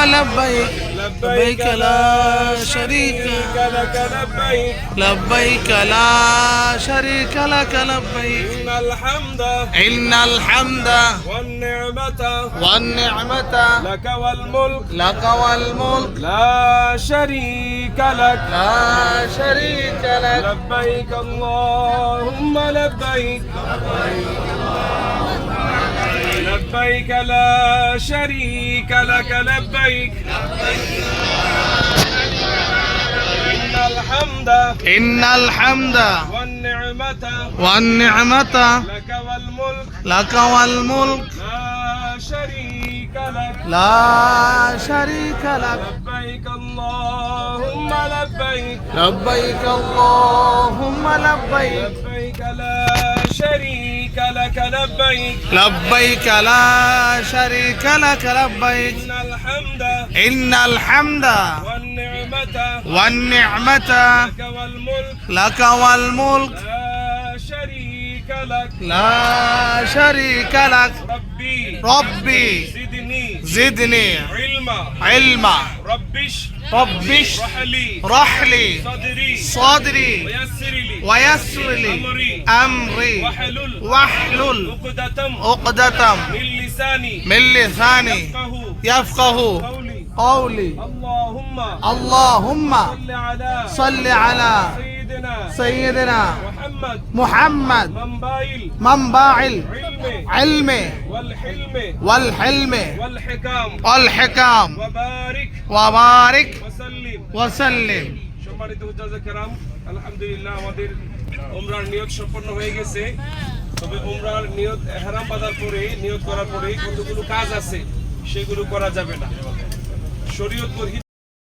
لبيك لبيك لا شريك لك لبيك لبيك لا شريك لك لبيك إن الحمد والنعمة لك والملك لا شريك لك لبيك اللهم لبيك لبيك لا شريك لك لبيك إن الحمد والنعمة لك والملك لا شريك لك لبيك اللهم لبيك لبيك اللهم لبيك لبيك لا شريك لك لبيك لبيك لا شريك لك لبيك إن الحمد والنعمة لك والملك لا شريك لك ربي زدني علما ربش رحلي صدري ويسر لي أمري واحلل عقدة من لساني يفقه قولي اللهم صل على سيدنا محمد منبع العلم والحلم والحكام وبارك وسلم সম্মানিত হুজ্জাজ কেরাম আলহামদুলিল্লাহ আমাদের উমরার নিয়ত সম্পন্ন হয়ে গেছে তবে উমরার নিয়ত ইহরাম বাঁধার পরে নিয়ত করার পরে কতগুলো কাজ আছে সেগুলো করা যাবে না শরীয়ত